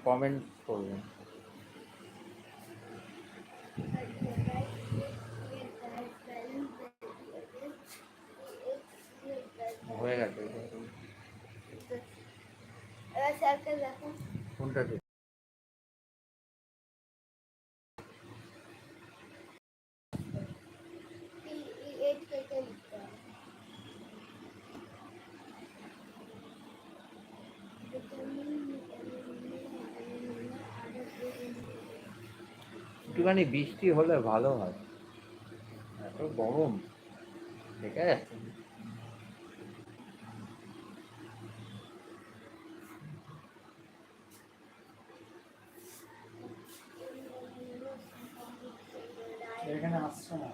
Comment করবেন। হয়ে গেছে কোনটা একটুখানি বৃষ্টি হলে ভালো হয়, এত গরম ঠিক আছে। এখানে আসছে না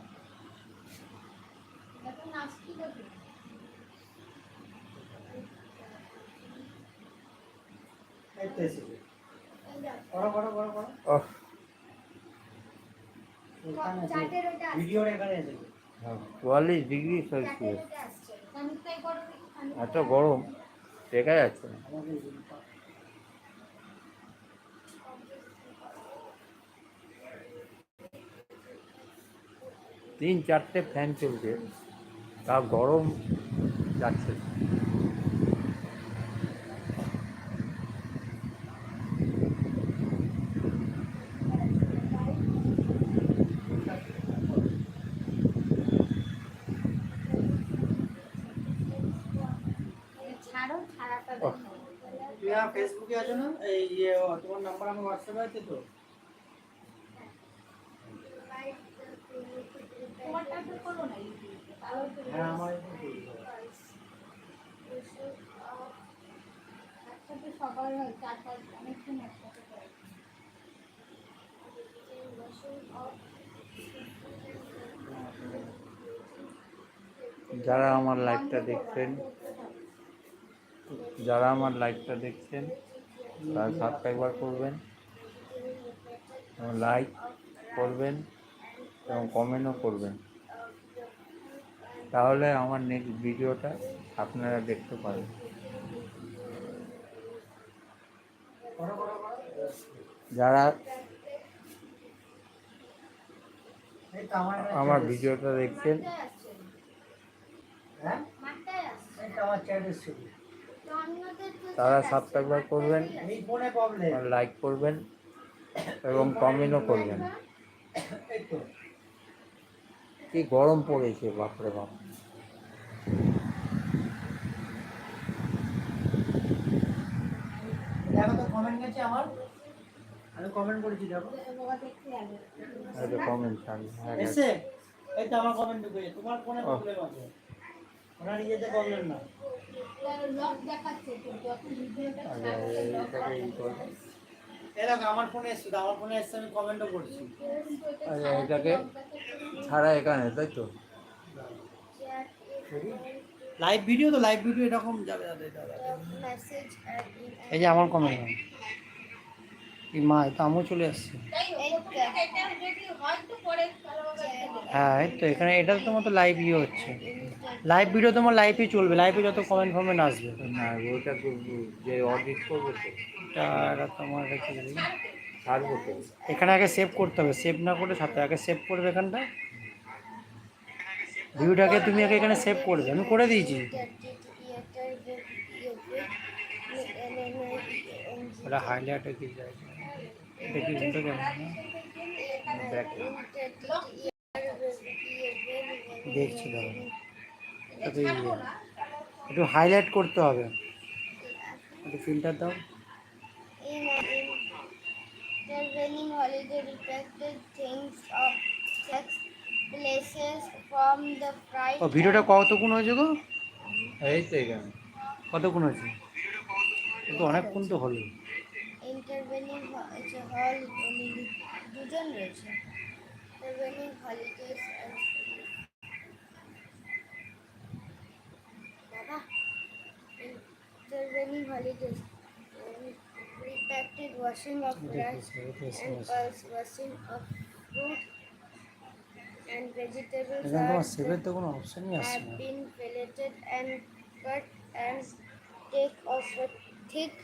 ভিডিওর এখানে এসেছে ৪৪ ডিগ্রি সেলসিয়াস, এত গরম দেখা যাচ্ছে না। ৩-৪টে ফ্যান চলছে, তা গরম যাচ্ছে না। তুই ফেসবুকে আছো না? এই তোমার নাম্বার আমার হোয়াটসঅ্যাপে আছে তো? হ্যাঁ আমার সবার হয় ৪-৫ অনেকক্ষণ একসাথে করে। যারা আমার লাইভটা দেখছেন তারা সাবস্ক্রাইবার করবেন, লাইক করবেন এবং কমেন্টও করবেন, তাহলে আমার নেক্সট ভিডিওটা আপনারা দেখতে পারেন। যারা আমার ভিডিওটা দেখছেন তারা সাবস্ক্রাইবার করবেন, লাইক করবেন এবং কমেন্টও করবেন। কি গরম পড়েছে বাপরে বাপ। দেখো তো কমেন্ট গেছে আমার, আমি কমেন্ট করেছি দেখো এটা কমেন্ট এসে এই তো আমার কমেন্ট ঢুকে, তোমার কোন প্রবলেম আছে? ওনার নিজেতে প্রবলেম না, লক দেখাচ্ছে তো যখন ভিডিওটা এই দেখো আমার ফোনে এসছে, আমার ফোনে এসছে, আমি কমেন্টও করছি। এটাকে ছাড়া এখানে, তাই তো লাইভ ভিডিও তো, লাইভ ভিডিও এরকম যাবে দাদা। এই যে আমার কমেন্ট, এই মা এটা আমিও চলে আসছে। হ্যাঁ এই তো এখানে এটা তোমার তো লাইভ হচ্ছে, লাইভ ভিডিও তোমার লাইভই চলবে, লাইভে যত কমেন্ট ফমেন্ট আসবে না, ওইটা তো যে অডিট করবো তো এটা তোমার ছাড়বো তো। এখানে আগে সেভ করতে হবে, সেভ না করে সাথে আগে সেভ করবে এখানটা, ভিডিওটাকে তুমি আগে এখানে সেভ করবে, আমি করে দিয়েছি। ওটা হাইলাইটে কি যায়, এটা কি উল্টো কেন দেখছি দাও, একটু হাইলাইট করতে হবে, একটু ফিল্টার দাও। Intervening holiday requested things of sex places from the fright. ও ভিডিওটা কতক্ষণ হয়েছে গো? এই তো এখানে কতক্ষণ হয়েছে? কিন্তু অনেকক্ষণ তো হলো। Intervening hall দুজন রয়েছে। Intervening holidays and বাবা intervening holidays. Repacked washing of rice and pulse, washing of fruit and vegetables have been filleted and cut and take off a thick